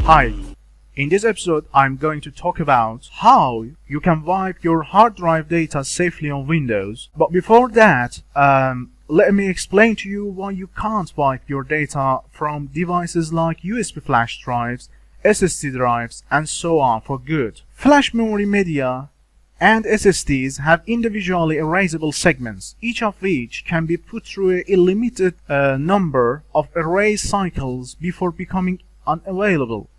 Hi, in this episode I'm going to talk about how you can wipe your hard drive data safely on Windows. But before that, let me explain to you why you can't wipe your data from devices like USB flash drives, SSD drives, and so on for good. Flash memory media and SSDs have individually erasable segments, each of which can be put through a limited number of erase cycles before becoming unavailable.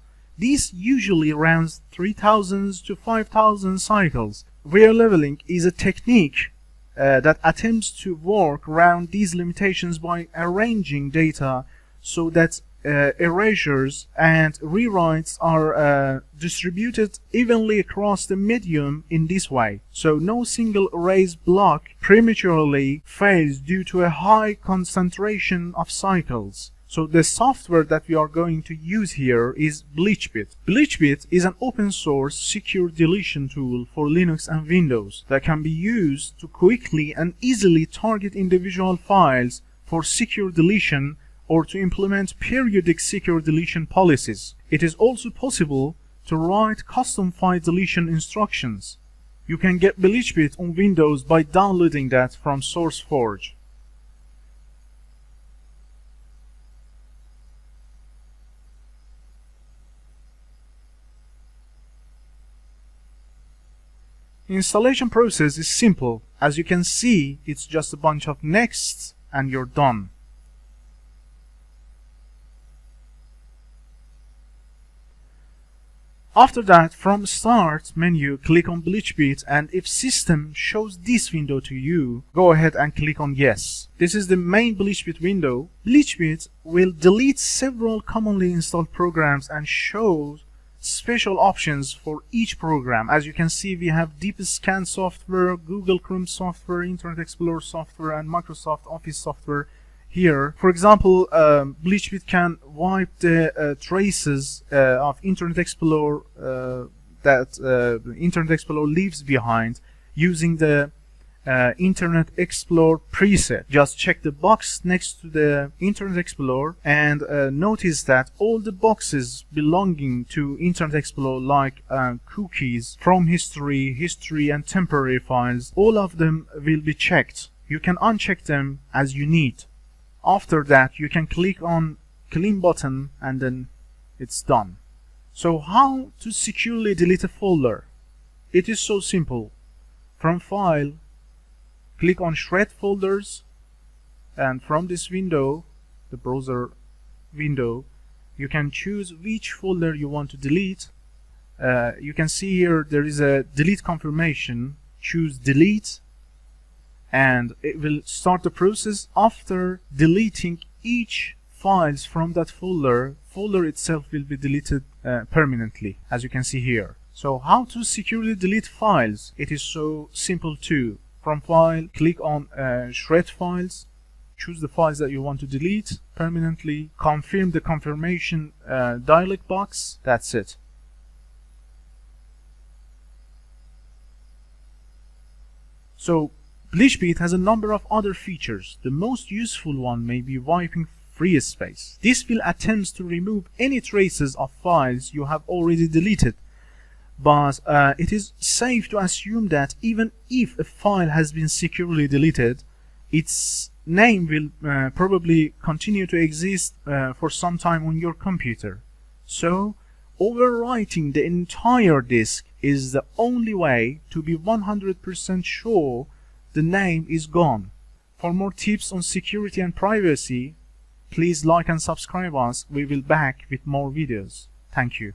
This usually runs 3,000 to 5,000 cycles. Wear leveling is a technique that attempts to work around these limitations by arranging data so that erasures and rewrites are distributed evenly across the medium in this way. So no single erase block prematurely fails due to a high concentration of cycles. So the software that we are going to use here is BleachBit. BleachBit is an open source secure deletion tool for Linux and Windows that can be used to quickly and easily target individual files for secure deletion or to implement periodic secure deletion policies. It is also possible to write custom file deletion instructions. You can get BleachBit on Windows by downloading that from SourceForge. Installation process is simple. As you can see, it's just a bunch of nexts and you're done. After that, from Start menu, click on BleachBit, and if System shows this window to you, go ahead and click on Yes. This is the main BleachBit window. BleachBit will delete several commonly installed programs and show special options for each program. As you can see, we have Deep Scan software, Google Chrome software, Internet Explorer software, and Microsoft Office software here. For example, BleachBit can wipe the traces of Internet Explorer that Internet Explorer leaves behind using the Internet Explorer preset. Just check the box next to the Internet Explorer and notice that all the boxes belonging to Internet Explorer, like cookies, from history and temporary files, all of them will be checked. You can uncheck them as you need. After that, you can click on Clean button and then it's done. So how to securely delete a folder? It is so simple. From File, click on Shred Folders, and from this window, the browser window, you can choose which folder you want to delete. You can see here there is a delete confirmation. Choose Delete, and it will start the process. After deleting each files from that folder itself will be deleted permanently, as you can see here. So how to securely delete files? It is so simple too. From File, click on Shred Files, choose the files that you want to delete permanently, confirm the confirmation dialog box. That's it. So BleachBit has a number of other features. The most useful one may be wiping free space. This will attempt to remove any traces of files you have already deleted. But it is safe to assume that even if a file has been securely deleted, its name will probably continue to exist for some time on your computer. So overwriting the entire disk is the only way to be 100% sure the name is gone. For more tips on security and privacy, please like and subscribe us. We will be back with more videos. Thank you.